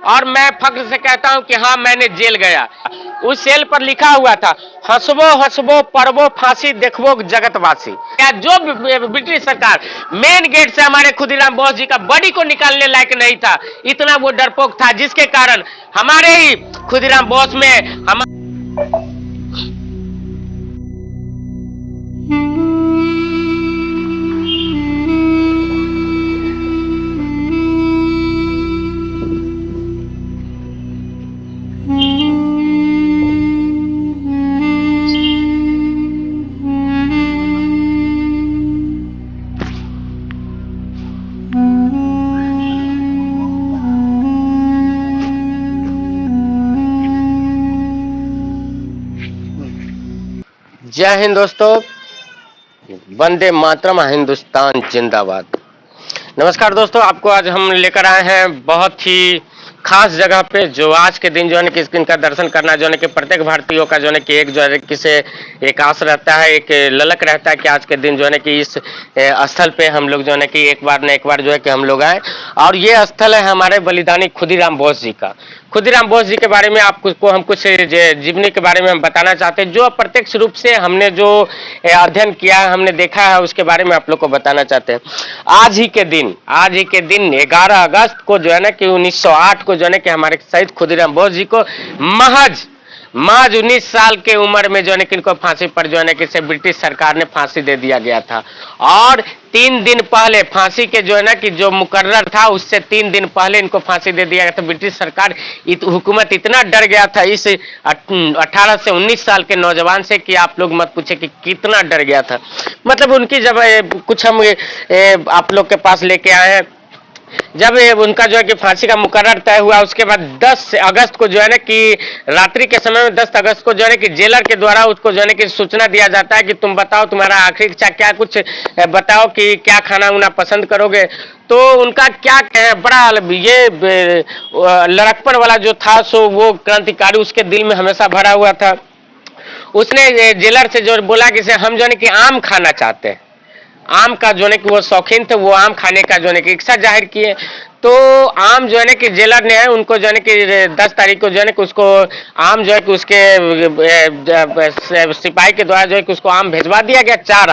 और मैं फख्र से कहता हूं कि हाँ, मैंने जेल गया। उस सेल पर लिखा हुआ था, हंसबो हंसबो परबो फांसी देखबो जगतवासी। क्या जो ब्रिटिश सरकार मेन गेट से हमारे खुदीराम बोस जी का बॉडी को निकालने लायक नहीं था, इतना वो डरपोक था, जिसके कारण हमारे ही खुदीराम बोस में हम जय हिंद दोस्तों, वंदे मातरम, हिंदुस्तान जिंदाबाद। नमस्कार दोस्तों, आपको आज हम लेकर आए हैं बहुत ही खास जगह पे, जो आज के दिन जो है कि इनका दर्शन करना जो है कि प्रत्येक भारतीयों का जो है कि एक जो है किसे एक आस रहता है, एक ललक रहता है कि आज के दिन जो है कि इस स्थल पे हम लोग जो है कि एक बार न एक बार जो है कि हम लोग आए। और ये स्थल है हमारे बलिदानी खुदीराम बोस जी का। खुदीराम बोस जी के बारे में आपको हम कुछ जीवनी के बारे में हम बताना चाहते हैं, जो अप्रत्यक्ष रूप से हमने जो अध्ययन किया है, हमने देखा है, उसके बारे में आप लोग को बताना चाहते हैं। आज ही के दिन 11 अगस्त को जो है ना कि 1908 को जो है ना कि हमारे शहीद खुदीराम बोस जी को महज 19 साल के उम्र में जो है कि इनको फांसी पर जो है कि से ब्रिटिश सरकार ने फांसी दे दिया गया था। और 3 दिन पहले फांसी के जो है ना कि जो मुकर्रर था, उससे 3 दिन पहले इनको फांसी दे दिया गया था। ब्रिटिश सरकार हुकूमत इतना डर गया था इस 18 से 19 साल के नौजवान से कि आप लोग मत पूछे कि कितना डर गया था। मतलब उनकी जब कुछ हम आप लोग के पास लेके आए हैं, जब उनका जो है कि फांसी का मुकर्रर तय हुआ, उसके बाद 10 अगस्त को जो है ना कि रात्रि के समय में 10 अगस्त को जो है कि जेलर के द्वारा उसको जो है कि सूचना दिया जाता है कि तुम बताओ तुम्हारा आखिरी इच्छा क्या, कुछ बताओ कि क्या खाना उना पसंद करोगे। तो उनका क्या कहें, बड़ा ये लड़कपन वाला जो था सो वो क्रांतिकारी उसके दिल में हमेशा भरा हुआ था। उसने जेलर से जो बोला कि हम जो है कि आम खाना चाहते हैं, आम का जो है कि वो शौकीन थे, वो आम खाने का जो है कि इच्छा जाहिर किए। तो आम जो है कि जेलर ने है उनको जो है कि 10 तारीख को जो है कि उसको आम जो है कि उसके सिपाही के द्वारा जो है कि उसको आम भेजवा दिया गया, 4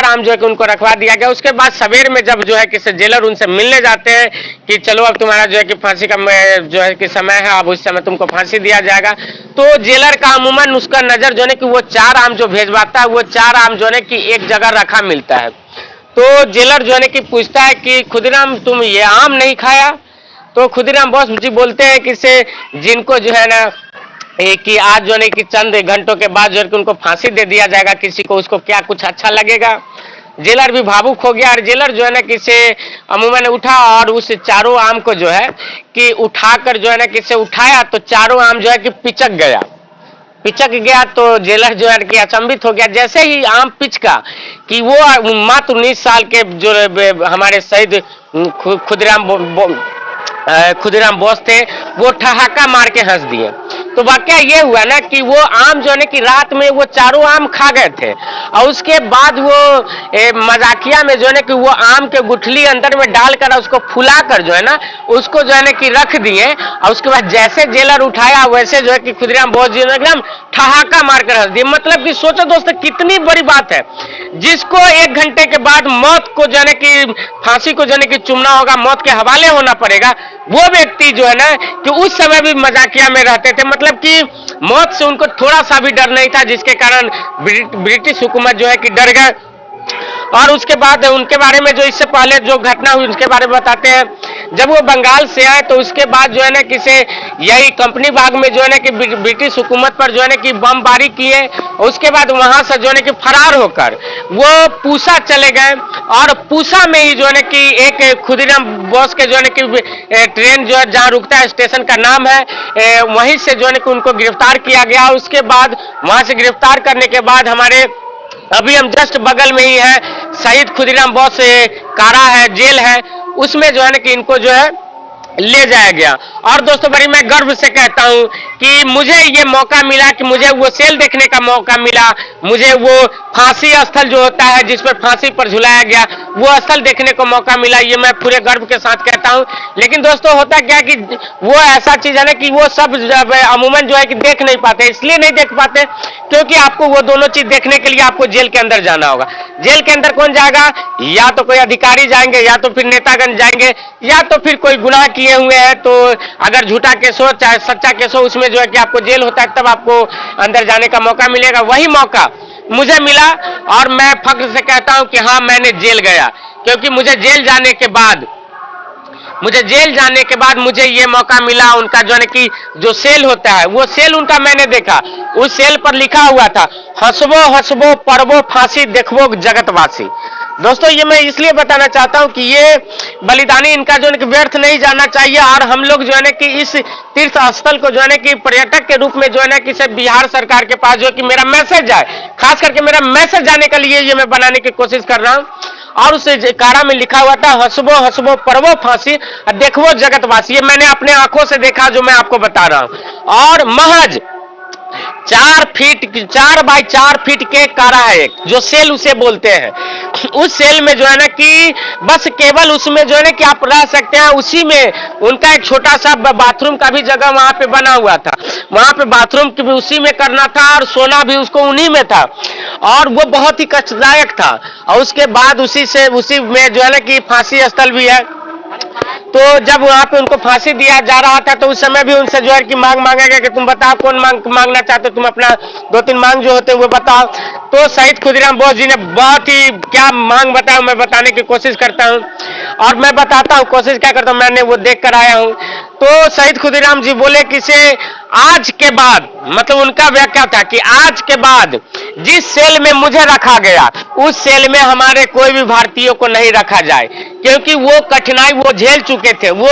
आम जो है कि उनको रखवा दिया गया। उसके बाद सवेर में जब जो है कि जेलर उनसे मिलने जाते हैं कि चलो अब तुम्हारा जो है कि फांसी का जो है कि समय है, अब उस समय तुमको फांसी दिया जाएगा। तो जेलर का अमूमन उसका नजर जो है कि वो 4 आम जो भेजवाता है, वो 4 आम जो है कि एक जगह रखा मिलता है। तो जेलर जो है कि पूछता है कि खुदीराम तुम ये आम नहीं खाया? तो खुदीराम बोस जी बोलते हैं कि से जिनको जो है ना कि आज जो है कि चंद घंटों के बाद जो है कि उनको फांसी दे दिया जाएगा किसी को, उसको क्या कुछ अच्छा लगेगा। जेलर भी भावुक हो गया और जेलर जो है ना कि से अमूमन उठा और उस 4 आम को जो है कि उठाकर जो है ना कि से उठाया, तो 4 आम जो है कि पिचक गया। तो जेलर जो है कि अचंभित हो गया। जैसे ही आम पिचका कि वो मात्र 19 साल के जो हमारे शहीद खुदीराम बोस थे, वो ठहाका मार के हंस दिए। तो वाकया ये हुआ ना कि वो आम जो है कि रात में वो 4 आम खा गए थे, और उसके बाद वो मजाकिया में जो है कि वो आम के गुठली अंदर में डालकर उसको फुलाकर जो है ना उसको जो है कि रख दिए। और उसके बाद जैसे जेलर उठाया, वैसे जो है कि खुदीराम बोस जी ने एकदम ठहाका मारकर हंस दिए। मतलब कि सोचो दोस्तों, कितनी बड़ी बात है, जिसको 1 घंटे के बाद मौत को जो है कि फांसी को जो है कि चुमना होगा, मौत के हवाले होना पड़ेगा, वो व्यक्ति जो है ना कि उस समय भी मजाकिया में रहते थे। मतलब कि मौत से उनको थोड़ा सा भी डर नहीं था, जिसके कारण ब्रिटिश हुकूमत जो है कि डर गए। और उसके बाद उनके बारे में जो इससे पहले जो घटना हुई उसके बारे में बताते हैं। जब वो बंगाल से आए तो उसके बाद जो है ना किसे यही कंपनी बाग में जो है ना कि ब्रिटिश हुकूमत पर जो है ना कि बमबारी किए। उसके बाद वहां से जो है कि फरार होकर वो पूसा चले गए, और पूसा में ही जो है ना कि एक खुदीराम बोस के जो है ना कि ट्रेन जो है जहाँ रुकता है, स्टेशन का नाम है, वहीं से जो है ना कि उनको गिरफ्तार किया गया। उसके बाद वहां से गिरफ्तार करने के बाद हमारे अभी हम जस्ट बगल में ही है शहीद खुदीराम बोस कारा है, जेल है, उसमें जो है ना कि इनको जो है ले जाया गया। और दोस्तों बड़ी मैं गर्व से कहता हूं कि मुझे ये मौका मिला, कि मुझे वो सेल देखने का मौका मिला, मुझे वो फांसी स्थल जो होता है जिस पर फांसी पर झुलाया गया वो स्थल देखने को मौका मिला, ये मैं पूरे गर्व के साथ कहता हूं। लेकिन दोस्तों होता क्या कि वो ऐसा चीज है ना कि वो सब अमूमन जो है कि देख नहीं पाते। इसलिए नहीं देख पाते क्योंकि आपको वो दोनों चीज देखने के लिए आपको जेल के अंदर जाना होगा। जेल के अंदर कौन जाएगा? या तो कोई अधिकारी जाएंगे, या तो फिर नेतागण जाएंगे, या तो फिर कोई गुनाह किए हुए हैं तो अगर झूठा केस हो चाहे सच्चा केस हो उसमें जो है कि आपको जेल होता है, तब आपको अंदर जाने का मौका मिलेगा। वही मौका मुझे मिला और मैं फख्र से कहता हूं कि हाँ मैंने जेल गया, क्योंकि मुझे जेल जाने के बाद मुझे ये मौका मिला। उनका जो है कि जो सेल होता है वो सेल उनका मैंने देखा। उस सेल पर लिखा हुआ था, हंसबो हंसबो पड़बो फांसी देखबो जगतवासी। दोस्तों ये मैं इसलिए बताना चाहता हूं कि ये बलिदानी इनका जो है कि व्यर्थ नहीं जाना चाहिए। और हम लोग जो है ना कि इस तीर्थ स्थल को जो है ना कि पर्यटक के रूप में जो है ना कि सिर्फ बिहार सरकार के पास जो है कि मेरा मैसेज जाए, खास करके मेरा मैसेज जाने के लिए ये मैं बनाने की कोशिश कर रहा हूं। और उस कारा में लिखा हुआ था, हंसबो हंसबो पड़बो फांसी देखबो जगतवासी। ये मैंने अपने आंखों से देखा, जो मैं आपको बता रहा हूं। और महज 4 बाई 4 फीट के कारा है एक, जो सेल उसे बोलते हैं। उस सेल में जो है ना कि बस केवल उसमें जो है ना कि आप रह सकते हैं। उसी में उनका एक छोटा सा बाथरूम का भी जगह वहां पे बना हुआ था, वहां पे बाथरूम भी उसी में करना था और सोना भी उसको उन्हीं में था। और वो बहुत ही कष्टदायक था। और उसके बाद उसी में जो है ना कि फांसी स्थल भी है। तो जब वहां पे उनको फांसी दिया जा रहा था तो उस समय भी उनसे जो है कि मांग मांगा गया कि तुम बताओ कौन मांगना चाहते हो, तुम अपना 2-3 मांग जो होते हैं वो बताओ। तो शहीद खुदीराम बोस जी ने बहुत ही क्या मांग बताया, मैं बताने की कोशिश करता हूं। और मैं बताता हूं, कोशिश क्या करता हूं, मैंने वो देख कर आया हूं। तो शहीद खुदीराम जी बोले कि से आज के बाद, मतलब उनका व्याख्या था कि आज के बाद जिस सेल में मुझे रखा गया उस सेल में हमारे कोई भी भारतीयों को नहीं रखा जाए, क्योंकि वो कठिनाई वो झेल चुके थे, वो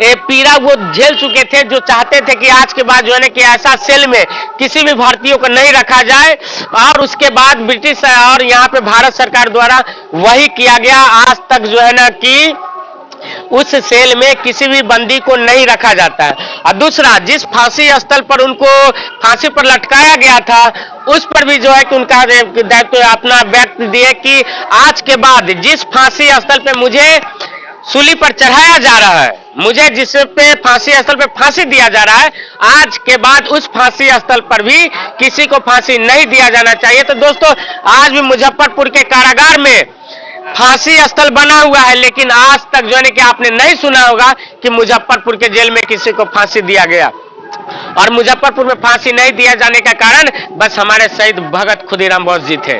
पीड़ा वो झेल चुके थे, जो चाहते थे कि आज के बाद जो है ना कि ऐसा सेल में किसी भी भारतीयों को नहीं रखा जाए। और उसके बाद ब्रिटिश और यहाँ पे भारत सरकार द्वारा वही किया गया। आज तक जो है ना कि उस सेल में किसी भी बंदी को नहीं रखा जाता है। और दूसरा, जिस फांसी स्थल पर उनको फांसी पर लटकाया गया था उस पर भी जो है कि उनका दायित्व अपना व्यक्त दिए कि आज के बाद जिस फांसी स्थल पे मुझे सूली पर चढ़ाया जा रहा है, मुझे जिस पे फांसी स्थल पे फांसी दिया जा रहा है, आज के बाद उस फांसी स्थल पर भी किसी को फांसी नहीं दिया जाना चाहिए। तो दोस्तों आज भी मुजफ्फरपुर के कारागार में फांसी स्थल बना हुआ है, लेकिन आज तक जो है कि आपने नहीं सुना होगा कि मुजफ्फरपुर के जेल में किसी को फांसी दिया गया। और मुजफ्फरपुर में फांसी नहीं दिया जाने का कारण बस हमारे शहीद भगत खुदीराम बोस जी थे।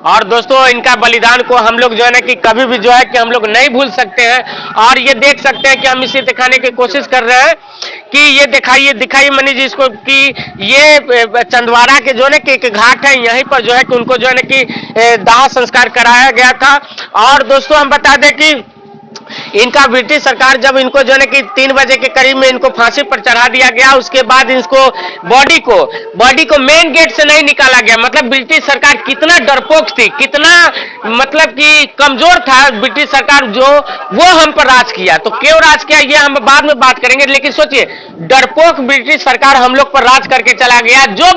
और दोस्तों इनका बलिदान को हम लोग जो है ना कि कभी भी जो है कि हम लोग नहीं भूल सकते हैं। और ये देख सकते हैं कि हम इसे दिखाने की कोशिश कर रहे हैं कि ये दिखाइए मनी जी इसको, कि ये चंदवारा के जो है ना कि एक घाट है, यहीं पर जो है कि उनको जो है ना कि दाह संस्कार कराया गया था। और दोस्तों हम बता दें कि इनका ब्रिटिश सरकार जब इनको जो है कि 3 बजे के करीब में इनको फांसी पर चढ़ा दिया गया, उसके बाद इसको बॉडी को मेन गेट से नहीं निकाला गया। मतलब ब्रिटिश सरकार कितना डरपोक थी, कितना मतलब कि कमजोर था ब्रिटिश सरकार, जो वो हम पर राज किया। तो क्यों राज किया ये हम बाद में बात करेंगे, लेकिन सोचिए डरपोक ब्रिटिश सरकार हम लोग पर राज करके चला गया। जो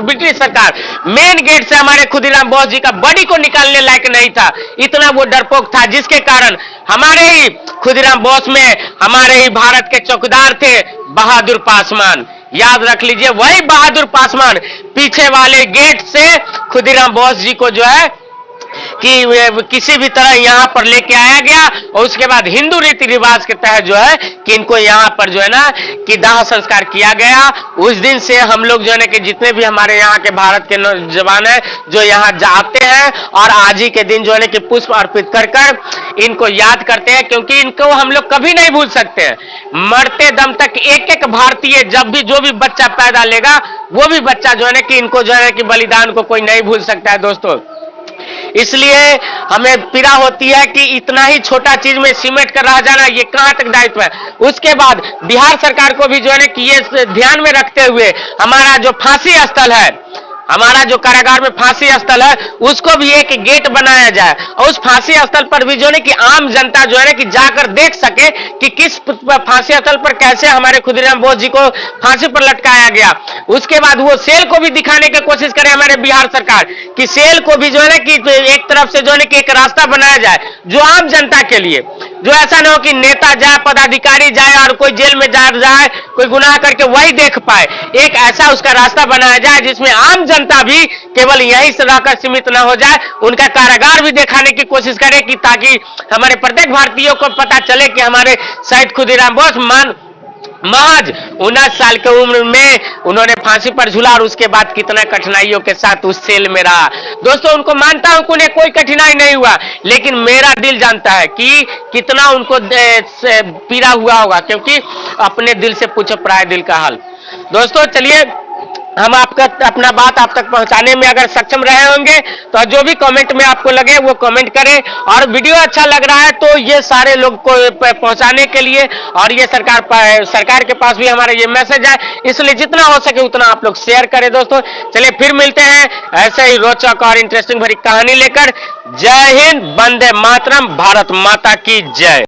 ब्रिटिश सरकार मेन गेट से हमारे खुदीराम बोस जी का बॉडी को निकालने लायक नहीं था, इतना वो डरपोक था, जिसके कारण हमारे ही खुदीराम बोस में हमारे ही भारत के चौकीदार थे बहादुर पासवान। याद रख लीजिए, वही बहादुर पासवान पीछे वाले गेट से खुदीराम बोस जी को जो है कि किसी भी तरह यहाँ पर लेके आया गया। और उसके बाद हिंदू रीति रिवाज के तहत जो है कि इनको यहाँ पर जो है ना कि दाह संस्कार किया गया। उस दिन से हम लोग जो है ना कि जितने भी हमारे यहाँ के भारत के नौजवान हैं जो यहाँ जाते हैं और आज ही के दिन जो है ना कि पुष्प अर्पित कर कर इनको याद करते हैं, क्योंकि इनको हम लोग कभी नहीं भूल सकते हैं। मरते दम तक एक एक भारतीय जब भी जो भी बच्चा पैदा लेगा वो भी बच्चा जो है ना कि इनको जो है कि बलिदान को कोई नहीं भूल सकता है दोस्तों। इसलिए हमें पीड़ा होती है कि इतना ही छोटा चीज में सिमट कर रह जाना ये कहां तक दायित्व है। उसके बाद बिहार सरकार को भी जो है कि ये ध्यान में रखते हुए हमारा जो फांसी स्थल है हमारा जो कारागार में फांसी स्थल है उसको भी एक गेट बनाया जाए और उस फांसी स्थल पर भी जो है कि आम जनता जो है कि जाकर देख सके कि किस फांसी स्थल पर कैसे हमारे खुदीराम बोस जी को फांसी पर लटकाया गया। उसके बाद वो सेल को भी दिखाने की कोशिश करे हमारे बिहार सरकार कि सेल को भी जो है कि एक तरफ से जो है कि एक रास्ता बनाया जाए जो आम जनता के लिए, जो ऐसा ना हो कि नेता जाए, पदाधिकारी जाए और कोई जेल में जाए, कोई गुनाह करके वही देख पाए। एक ऐसा उसका रास्ता बनाया जाए जिसमें आम जनता भी केवल यहीं से रहकर सीमित न हो जाए, उनका कारागार भी दिखाने की कोशिश करे कि ताकि हमारे प्रत्येक भारतीयों को पता चले कि हमारे शहीद खुदीराम बोस महज 19 साल की उम्र में उन्होंने फांसी पर झूला और उसके बाद कितना कठिनाइयों के साथ उस सेल में रहा। दोस्तों उनको मानता हूं कि उन्हें कोई कठिनाई नहीं हुआ, लेकिन मेरा दिल जानता है कि कितना उनको पीड़ा हुआ होगा, क्योंकि अपने दिल से पूछो पराये दिल का हाल। दोस्तों चलिए हम आपका अपना बात आप तक पहुंचाने में अगर सक्षम रहे होंगे तो जो भी कमेंट में आपको लगे वो कमेंट करें, और वीडियो अच्छा लग रहा है तो ये सारे लोग को पहुंचाने के लिए और ये सरकार के पास भी हमारा ये मैसेज है, इसलिए जितना हो सके उतना आप लोग शेयर करें। दोस्तों चलिए फिर मिलते हैं ऐसे ही रोचक और इंटरेस्टिंग भरी कहानी लेकर। जय हिंद, वंदे मातरम, भारत माता की जय।